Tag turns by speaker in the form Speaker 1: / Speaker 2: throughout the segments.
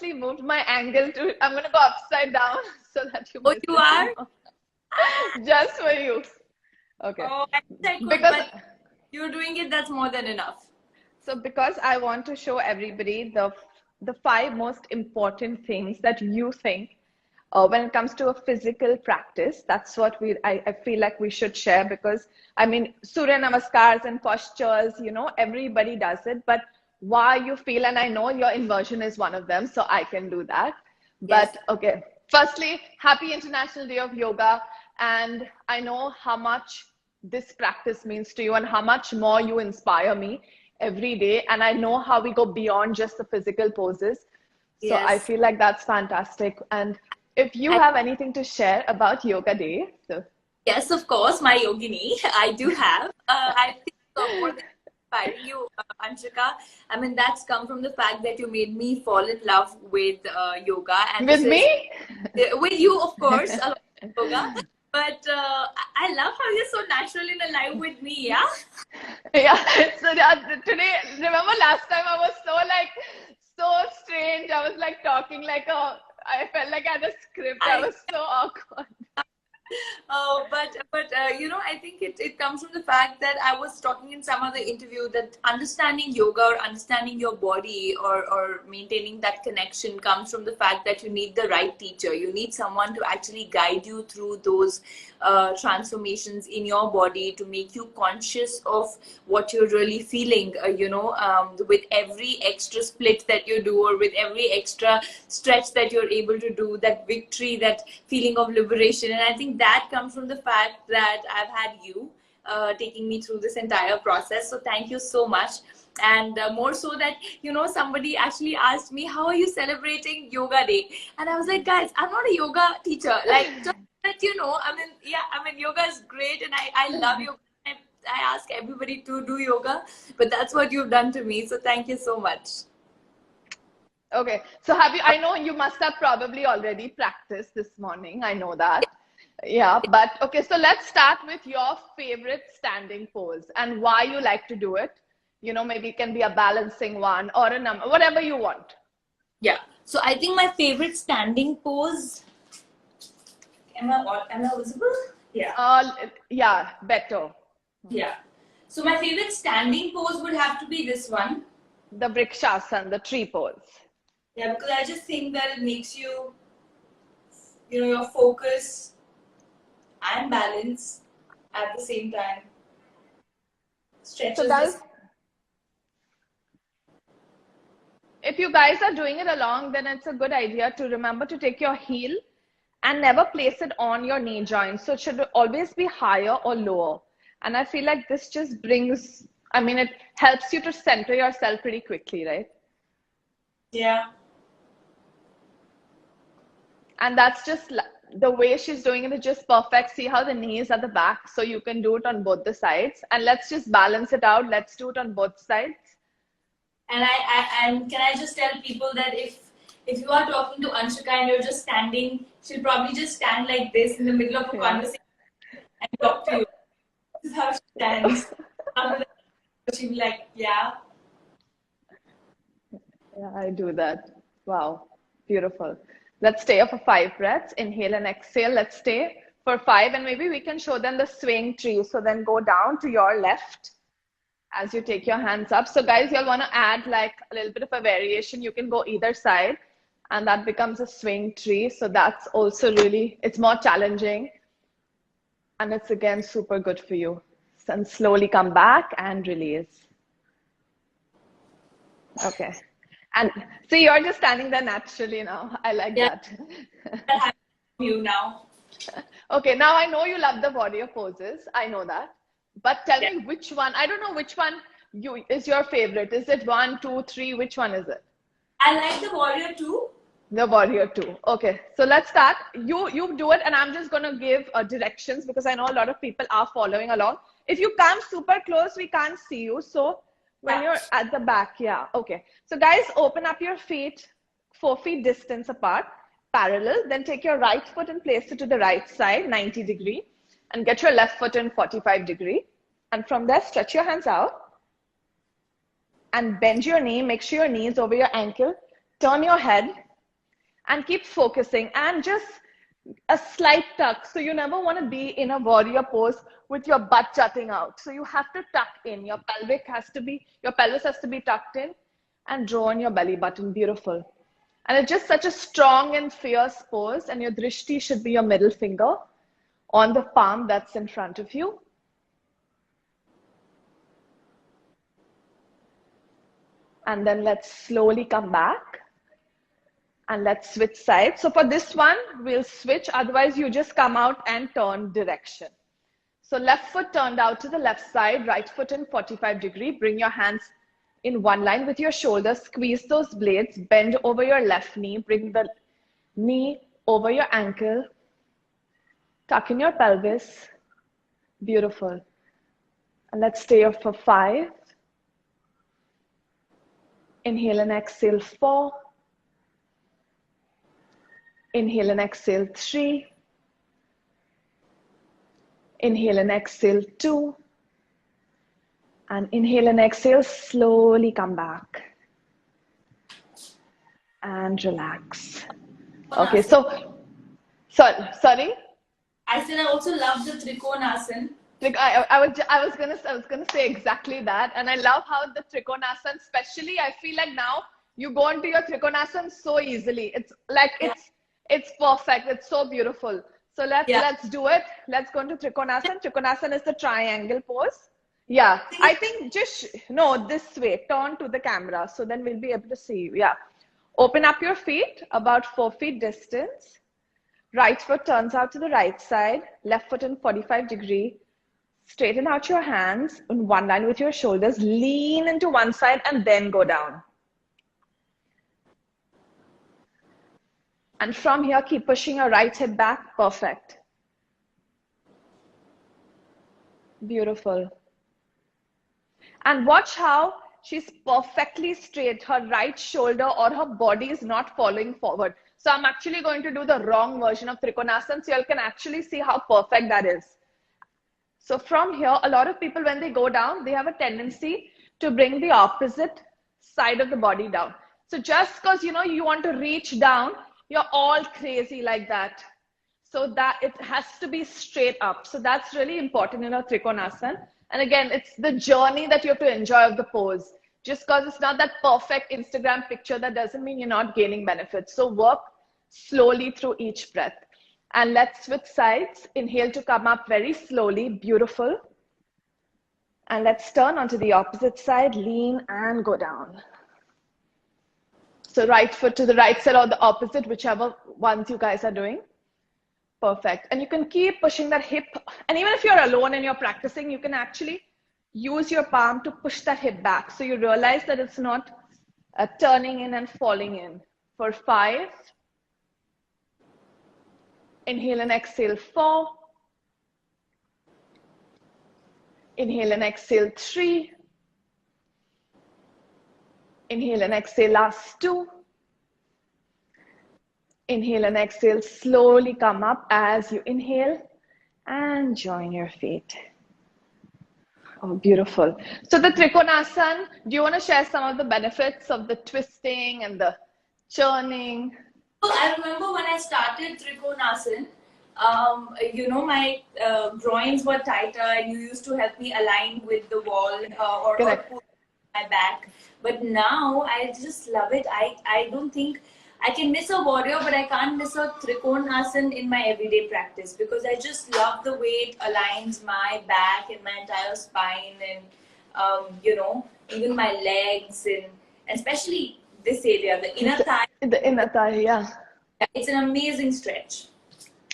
Speaker 1: consciously moved my angle to, I'm going to go upside down so that you
Speaker 2: Oh,
Speaker 1: miss
Speaker 2: you
Speaker 1: it
Speaker 2: are?
Speaker 1: more. Just for you. Okay.
Speaker 2: Oh, I wish I could,
Speaker 1: Because
Speaker 2: but you're doing it, that's more than enough.
Speaker 1: So because I want to show everybody the five most important things that you think when it comes to a physical practice. That's what I feel like we should share, because I mean Surya Namaskars and postures, everybody does it, but why you feel, and I know your inversion is one of them, so I can do that.
Speaker 2: Yes.
Speaker 1: But okay, firstly, happy International Day of Yoga. And I know how much this practice means to you and how much more you inspire me every day. And I know how we go beyond just the physical poses. So I
Speaker 2: Yes.
Speaker 1: feel like that's fantastic. And if you
Speaker 2: I,
Speaker 1: have anything to share about Yoga Day, so
Speaker 2: yes, of course, my yogini, I do have. I think more than inspiring you, Anshika. I mean, that's come from the fact that you made me fall in love with yoga. And
Speaker 1: with
Speaker 2: this is
Speaker 1: me,
Speaker 2: with you, of course, along with yoga. But I love how you're so natural and alive with me, yeah?
Speaker 1: yeah. So today, remember last time I was so strange. I was like talking I felt like I had a script. I
Speaker 2: I
Speaker 1: was so awkward.
Speaker 2: I think it comes from the fact that I was talking in some other interview that understanding yoga or understanding your body or maintaining that connection comes from the fact that you need the right teacher. You need someone to actually guide you through those transformations in your body to make you conscious of what you're really feeling, with every extra split that you do or with every extra stretch that you're able to do, that victory, that feeling of liberation. And I think that comes from the fact that I've had you taking me through this entire process. So thank you so much. And more so that, somebody actually asked me, how are you celebrating Yoga Day? And I was like, guys, I'm not a yoga teacher. Like, just that, yoga is great and I love yoga. I ask everybody to do yoga, but that's what you've done to me. So thank you so much.
Speaker 1: Okay, so I know you must have probably already practiced this morning. I know that. Yeah, but okay, so let's start with your favorite standing pose and why you like to do it. Maybe it can be a balancing one or a number, whatever you want.
Speaker 2: Yeah. So I think my favorite standing pose. Am I visible? Yeah.
Speaker 1: Yeah, better.
Speaker 2: Yeah. So my favorite standing pose would have to be this one.
Speaker 1: The Vrikshasana, the tree pose.
Speaker 2: Yeah, because I just think that it makes you, your focus and balance at the same time. Stretches
Speaker 1: So guys, if you guys are doing it along, then it's a good idea to remember to take your heel and never place it on your knee joint. So it should always be higher or lower. And I feel like this just brings, it helps you to center yourself pretty quickly, right?
Speaker 2: Yeah.
Speaker 1: And that's just the way she's doing it is just perfect. See how the knees at the back, so you can do it on both the sides. And let's just balance it out. Let's do it on both sides.
Speaker 2: And can I just tell people that if you are talking to Anshika and you're just standing, she'll probably just stand like this in the middle of a conversation and talk to you. This is how she stands. She'll be like, yeah.
Speaker 1: Yeah, I do that. Wow, beautiful. Let's stay for 5 breaths. Inhale and exhale. Let's stay for 5, and maybe we can show them the swing tree. So then go down to your left as you take your hands up. So guys, you'll want to add like a little bit of a variation. You can go either side and that becomes a swing tree. So that's also it's more challenging. And it's again super good for you. And slowly come back and release. Okay. And see, you're just standing there naturally now. I like that.
Speaker 2: You now.
Speaker 1: Okay, now I know you love the warrior poses. I know that. But tell me which one. I don't know which one is your favorite. Is it 1, 2, 3? Which one is it?
Speaker 2: I like the warrior too.
Speaker 1: The warrior too. Okay, so let's start. You do it, and I'm just gonna give directions because I know a lot of people are following along. If you come super close, we can't see you. So when you're at the back, yeah. Okay. So guys, open up your feet 4 feet distance apart, parallel. Then take your right foot and place it to the right side, 90 degree, and get your left foot in 45 degree. And from there, stretch your hands out and bend your knee. Make sure your knee is over your ankle. Turn your head and keep focusing, and just a slight tuck. So you never want to be in a warrior pose with your butt jutting out. So you have to tuck in. Your pelvis has to be tucked in, and draw on your belly button. Beautiful. And it's just such a strong and fierce pose. And your drishti should be your middle finger on the palm that's in front of you. And then let's slowly come back and let's switch sides. So for this one, we'll switch. Otherwise, you just come out and turn direction. So left foot turned out to the left side, right foot in 45-degree. Bring your hands in one line with your shoulders. Squeeze those blades. Bend over your left knee. Bring the knee over your ankle. Tuck in your pelvis. Beautiful. And let's stay here for 5. Inhale and exhale 4. Inhale and exhale 3. Inhale and exhale 2. And inhale and exhale, slowly come back. And relax. Okay, so, sorry?
Speaker 2: I said I also love the Trikonasana.
Speaker 1: Like I was gonna say exactly that. And I love how the Trikonasana, especially, I feel like now you go into your Trikonasana so easily. It's like, it's perfect. It's so beautiful. So let's do it. Let's go into Trikonasana. Trikonasana is the triangle pose. Yeah, I think no, this way, turn to the camera. So then we'll be able to see you. Yeah. Open up your feet about 4 feet distance. Right foot turns out to the right side. Left foot in 45-degree. Straighten out your hands in one line with your shoulders. Lean into one side and then go down. And from here, keep pushing your right hip back. Perfect. Beautiful. And watch how she's perfectly straight. Her right shoulder or her body is not falling forward. So I'm actually going to do the wrong version of Trikonasana, so you can actually see how perfect that is. So from here, a lot of people, when they go down, they have a tendency to bring the opposite side of the body down. So just because, you want to reach down, you're all crazy like that. So that it has to be straight up. So that's really important in a Trikonasana. And again, it's the journey that you have to enjoy of the pose. Just because it's not that perfect Instagram picture, that doesn't mean you're not gaining benefits. So work slowly through each breath. And let's switch sides. Inhale to come up very slowly. Beautiful. And let's turn onto the opposite side. Lean and go down. So right foot to the right side or the opposite, whichever ones you guys are doing. Perfect. And you can keep pushing that hip. And even if you're alone and you're practicing, you can actually use your palm to push that hip back. So you realize that it's not turning in and falling in. For 5. Inhale and exhale 4. Inhale and exhale 3. Inhale and exhale last 2. Inhale and exhale, slowly come up as you inhale and join your feet. Oh, beautiful. So the Trikonasana, do you want to share some of the benefits of the twisting and the churning?
Speaker 2: Well, I remember when I started Trikonasana, my groins were tighter and you used to help me align with the wall or pull my back. But now I just love it. I don't think I can miss a warrior, but I can't miss a Trikonasana in my everyday practice because I just love the way it aligns my back and my entire spine and, even my legs and especially this area, the inner thigh.
Speaker 1: The inner thigh, yeah.
Speaker 2: It's an amazing stretch.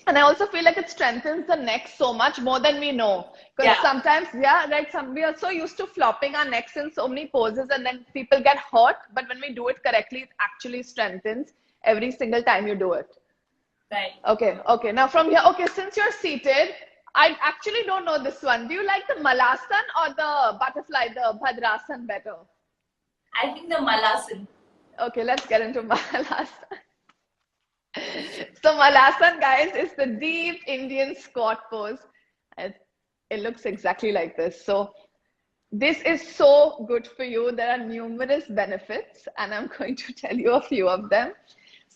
Speaker 1: And I also feel like it strengthens the neck so much more than we know. Because sometimes, we are so used to flopping our necks in so many poses and then people get hurt. But when we do it correctly, it actually strengthens every single time you do it.
Speaker 2: Right.
Speaker 1: Okay. Now from here, since you're seated, I actually don't know this one. Do you like the Malasana or the butterfly, the Bhadrasana better?
Speaker 2: I think the Malasana.
Speaker 1: Okay, let's get into Malasana. So Malasana, guys, is the deep Indian squat pose. It looks exactly like this. So this is so good for you. There are numerous benefits and I'm going to tell you a few of them.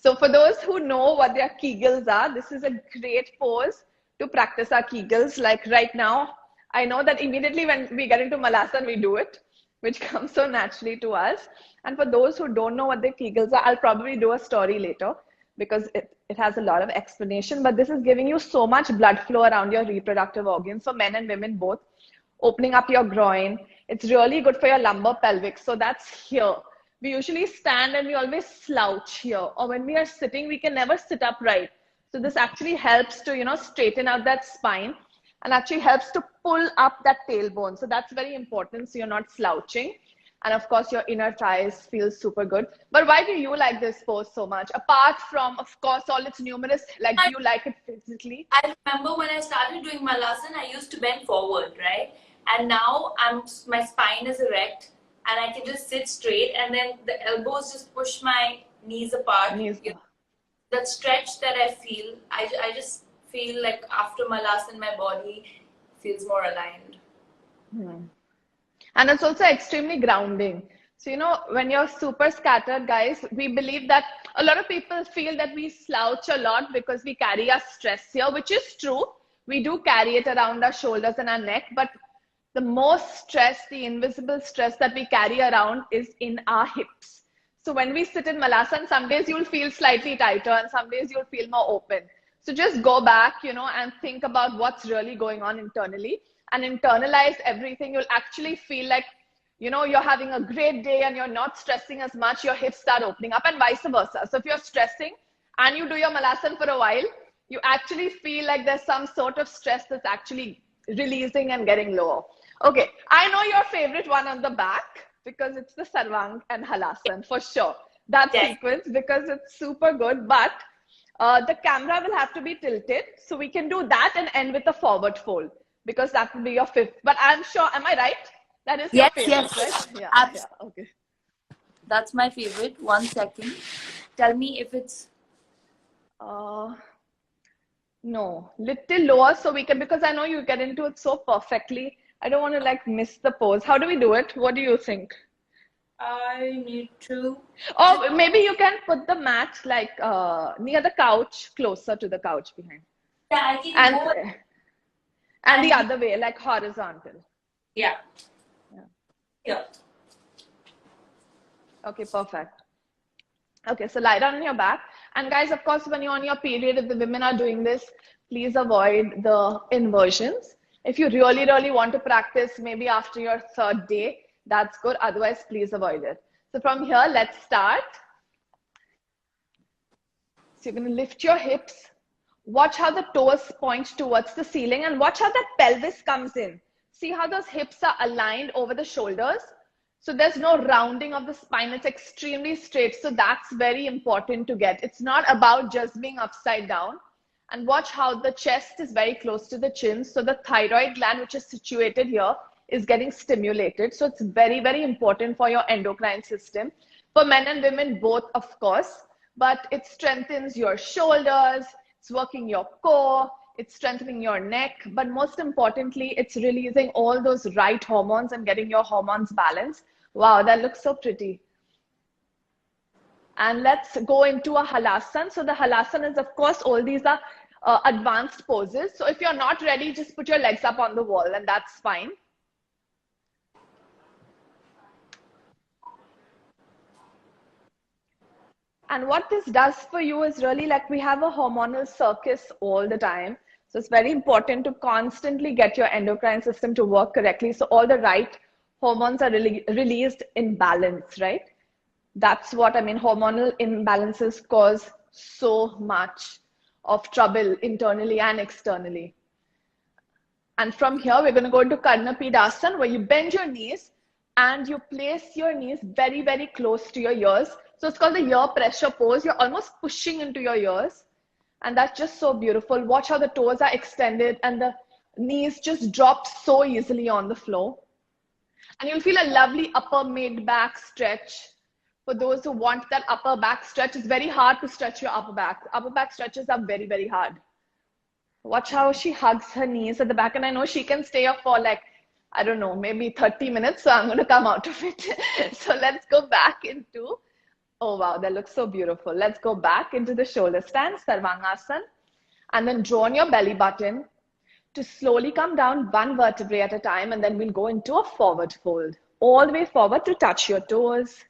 Speaker 1: So for those who know what their Kegels are, this is a great pose to practice our Kegels. Like right now, I know that immediately when we get into Malasan, we do it, which comes so naturally to us. And for those who don't know what the Kegels are, I'll probably do a story later because it has a lot of explanation. But this is giving you so much blood flow around your reproductive organs, for men and women both, opening up your groin. It's really good for your lumbar pelvic. So that's here. We usually stand and we always slouch here. Or when we are sitting, we can never sit upright. So this actually helps to, straighten out that spine and actually helps to pull up that tailbone. So that's very important. So you're not slouching. And of course, your inner thighs feel super good. But why do you like this pose so much? Apart from, of course, all its numerous, like, do you like it physically?
Speaker 2: I remember when I started doing Malasan, I used to bend forward, right? And now my spine is erect and I can just sit straight, and then the elbows just push my knees apart. That stretch that I feel, I just feel like after Malasan, my body feels more aligned.
Speaker 1: And it's also extremely grounding. So, when you're super scattered, guys, we believe that a lot of people feel that we slouch a lot because we carry our stress here, which is true. We do carry it around our shoulders and our neck, but the most stress, the invisible stress that we carry around is in our hips. So when we sit in Malasan, some days you'll feel slightly tighter and some days you'll feel more open. So just go back, and think about what's really going on internally and internalize everything. You'll actually feel like, you're having a great day and you're not stressing as much. Your hips start opening up and vice versa. So if you're stressing and you do your Malasan for a while, you actually feel like there's some sort of stress that's actually releasing and getting lower. Okay, I know your favorite one on the back because it's the Sarvang and Halasan for sure. That sequence, because it's super good, but the camera will have to be tilted. So we can do that and end with a forward fold because that will be your fifth. But I'm sure, am I right? That is your favorite, right?
Speaker 2: Yeah, okay. That's my favorite. 1 second. Tell me if it's...
Speaker 1: No, little lower so we can, because I know you get into it so perfectly. I don't want to miss the pose. How do we do it? What do you think?
Speaker 2: I need to...
Speaker 1: Oh, maybe you can put the mat near the couch, closer to the couch behind.
Speaker 2: Yeah, I can go...
Speaker 1: And the other way, like horizontal.
Speaker 2: Yeah. Yeah.
Speaker 1: Okay, perfect. Okay, so lie down on your back. And guys, of course, when you're on your period, if the women are doing this, please avoid the inversions. If you really, really want to practice, maybe after your third day, that's good. Otherwise, please avoid it. So from here, let's start. So you're going to lift your hips. Watch how the toes point towards the ceiling and watch how that pelvis comes in. See how those hips are aligned over the shoulders. So there's no rounding of the spine. It's extremely straight. So that's very important to get. It's not about just being upside down. And watch how the chest is very close to the chin. So the thyroid gland, which is situated here, is getting stimulated. So it's very, very important for your endocrine system. For men and women, both, of course. But it strengthens your shoulders. It's working your core. It's strengthening your neck. But most importantly, it's releasing all those right hormones and getting your hormones balanced. Wow, that looks so pretty. And let's go into a halasan. So the halasan is, of course, all these are advanced poses. So if you're not ready, just put your legs up on the wall and that's fine. And what this does for you is really we have a hormonal circus all the time. So it's very important to constantly get your endocrine system to work correctly. So all the right hormones are really released in balance, right? That's what I mean. Hormonal imbalances cause so much of trouble internally and externally. And from here, we're going to go into Karnapidasana, where you bend your knees and you place your knees very, very close to your ears. So it's called the ear pressure pose. You're almost pushing into your ears. And that's just so beautiful. Watch how the toes are extended and the knees just drop so easily on the floor. And you'll feel a lovely upper mid-back stretch. For those who want that upper back stretch, it's very hard to stretch your upper back. Upper back stretches are very, very hard. Watch how she hugs her knees at the back. And I know she can stay up for I don't know, maybe 30 minutes. So I'm going to come out of it. So let's go back into Oh wow, that looks so beautiful. Let's go back into the shoulder stand, Sarvangasana, and then draw on your belly button to slowly come down one vertebrae at a time, and then we'll go into a forward fold. All the way forward to touch your toes.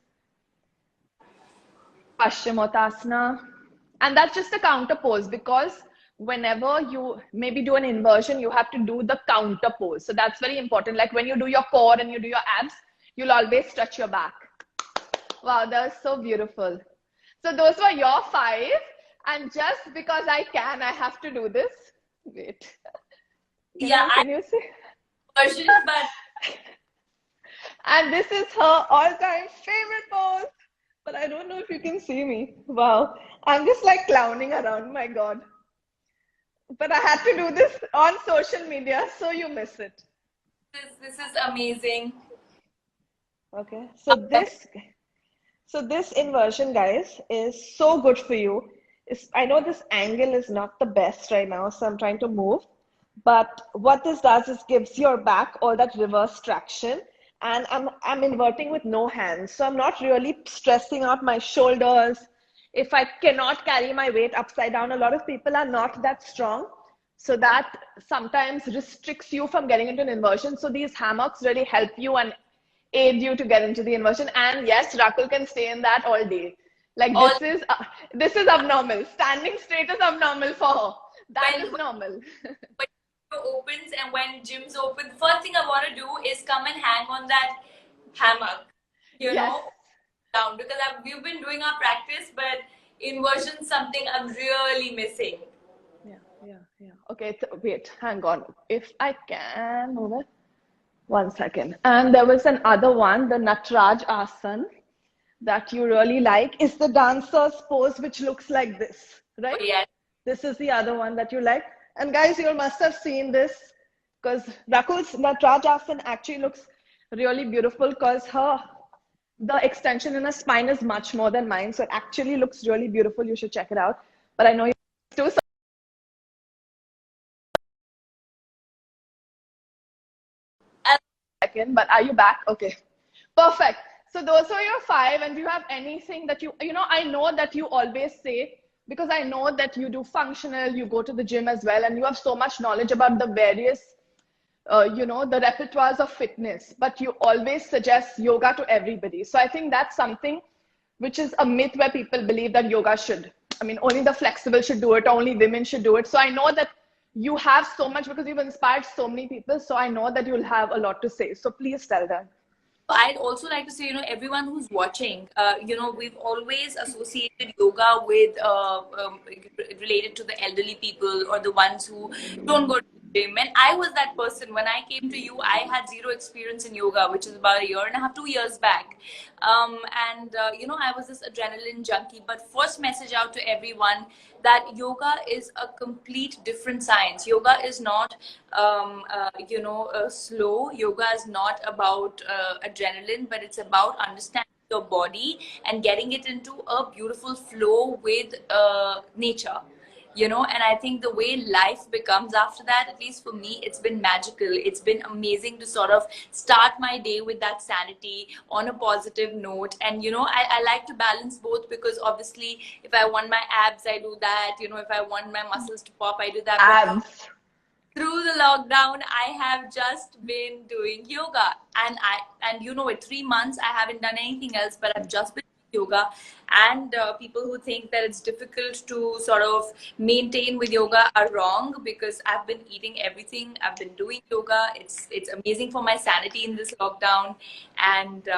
Speaker 1: Paschimottanasana. And that's just a counter pose because whenever you maybe do an inversion, you have to do the counter pose. So that's very important. Like when you do your core and you do your abs, you'll always stretch your back. Wow, that was so beautiful. So those were your 5. And just because I can, I have to do this. Wait. Can you see?
Speaker 2: Version, but
Speaker 1: And this is her all-time favorite pose. But I don't know if you can see me. Wow. I'm just like clowning around. My God. But I had to do this on social media, so you miss it.
Speaker 2: this is amazing.
Speaker 1: Okay. So this inversion, guys, is so good for you. I know this angle is not the best right now, so I'm trying to move. But what this does is gives your back all that reverse traction. And I'm inverting with no hands. So I'm not really stressing out my shoulders. If I cannot carry my weight upside down, a lot of people are not that strong. So that sometimes restricts you from getting into an inversion. So these hammocks really help you and aid you to get into the inversion. And yes, Rakul can stay in that all day. Like this is abnormal. Standing straight is abnormal for her. That is normal.
Speaker 2: When opens and when gyms open, the first thing I want to do is come and hang on that hammock,
Speaker 1: Yes.
Speaker 2: down, because we've been doing our practice, but inversion something I'm really missing.
Speaker 1: Yeah. Okay, so wait, hang on. If I can move it. 1 second. And there was another one, the Nataraj Asana, that you really like. Is the dancer's pose, which looks like this, right?
Speaker 2: Oh, yeah.
Speaker 1: This is the other one that you like. And guys, you must have seen this because Rakul's Nataraj Asana actually looks really beautiful because the extension in her spine is much more than mine. So it actually looks really beautiful. You should check it out. But I know you do. Second, but are you back? Okay, perfect. So those are your 5. And do you have anything that I know that you always say, because I know that you do functional, you go to the gym as well, and you have so much knowledge about the various, the repertoires of fitness, but you always suggest yoga to everybody. So I think that's something which is a myth where people believe that yoga only the flexible should do it, only women should do it. So I know that you have so much because you've inspired so many people. So I know that you'll have a lot to say. So please tell them.
Speaker 2: I'd also like to say, everyone who's watching, we've always associated yoga with related to the elderly people or the ones who don't go to the gym. And I was that person. When I came to you, I had zero experience in yoga, which is about 1.5 to 2 years back. I was this adrenaline junkie. But first message out to everyone that yoga is a complete different science. Yoga is not slow. Yoga is not about adrenaline, but it's about understanding your body and getting it into a beautiful flow with nature. And I think the way life becomes after that, at least for me, it's been magical. It's been amazing to sort of start my day with that sanity on a positive note. And I like to balance both, because obviously if I want my abs, I do that. If I want my muscles to pop, I do that.
Speaker 1: Abs.
Speaker 2: Through the lockdown, I have just been doing yoga, and with 3 months I haven't done anything else, but I've just been doing yoga. And people who think that it's difficult to sort of maintain with yoga are wrong, because I've been eating everything. I've been doing yoga. It's amazing for my sanity in this lockdown, and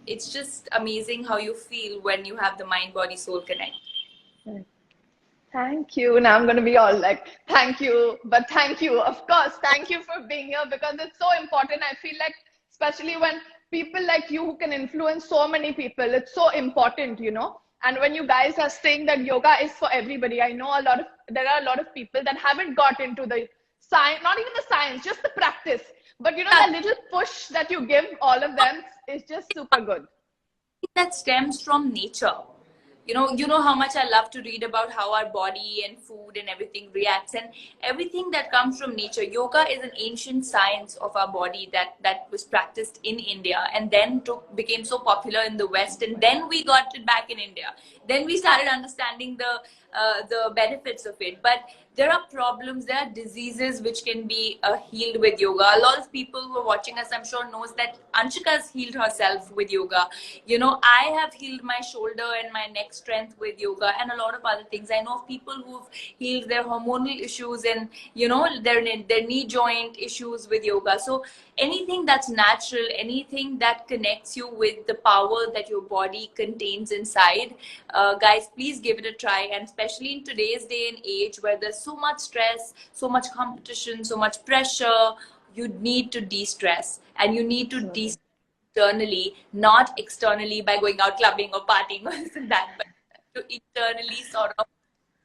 Speaker 2: it's just amazing how you feel when you have the mind, body, soul connect.
Speaker 1: Thank you. Now I'm going to be all like, thank you. But thank you. Of course, thank you for being here, because it's so important. I feel like, especially when people like you who can influence so many people, it's so important, And when you guys are saying that yoga is for everybody, I know there are a lot of people that haven't got into the science, not even the science, just the practice. But that little push that you give all of them is just super good.
Speaker 2: That stems from nature. You know how much I love to read about how our body and food and everything reacts, and everything that comes from nature. Yoga is an ancient science of our body that was practiced in India, and then became so popular in the West, and then we got it back in India. Then we started understanding the benefits of it. But there are problems, there are diseases which can be healed with yoga. A lot of people who are watching us, I'm sure, knows that Anshika has healed herself with yoga. I have healed my shoulder and my neck strength with yoga, and a lot of other things. I know of people who've healed their hormonal issues and their knee joint issues with yoga. So anything that's natural, anything that connects you with the power that your body contains inside, guys, please give it a try. And especially in today's day and age where there's so much stress, so much competition, so much pressure, you need to de-stress, and you need to de-stress internally, not externally by going out clubbing or partying or this and that, but to internally sort of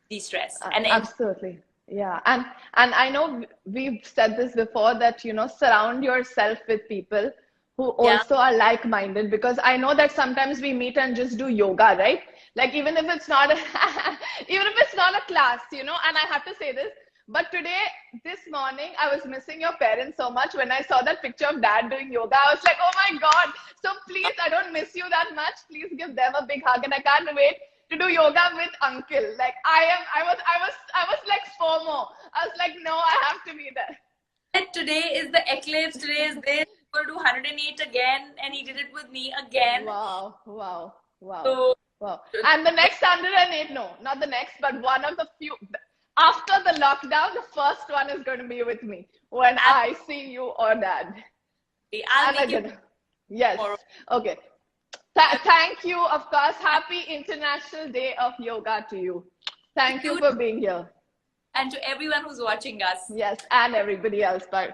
Speaker 2: de-stress and
Speaker 1: Absolutely. Yeah. And I know we've said this before that, surround yourself with people who
Speaker 2: yeah.
Speaker 1: also are like-minded, because I know that sometimes we meet and just do yoga, right? Like even if it's not a, even if it's not a class, and I have to say this, but today, this morning, I was missing your parents so much. When I saw that picture of dad doing yoga, I was like, oh my God. So please, I don't miss you that much. Please give them a big hug. And I can't wait to do yoga with uncle. Like I was like FOMO. I was like, no, I have to be there.
Speaker 2: And today is the eclipse. Today is this. We're going to do 108 again, and he did it with me again.
Speaker 1: Wow, wow, wow,
Speaker 2: So,
Speaker 1: wow. And the next 108, no, not the next, but one of the few. After the lockdown, the first one is going to be with me when I see you or dad.
Speaker 2: I'll
Speaker 1: And
Speaker 2: make it
Speaker 1: yes.
Speaker 2: tomorrow.
Speaker 1: Okay. Thank you, of course. Happy International Day of Yoga to you. Thank you for being here.
Speaker 2: And to everyone who's watching us.
Speaker 1: Yes, and everybody else. Bye.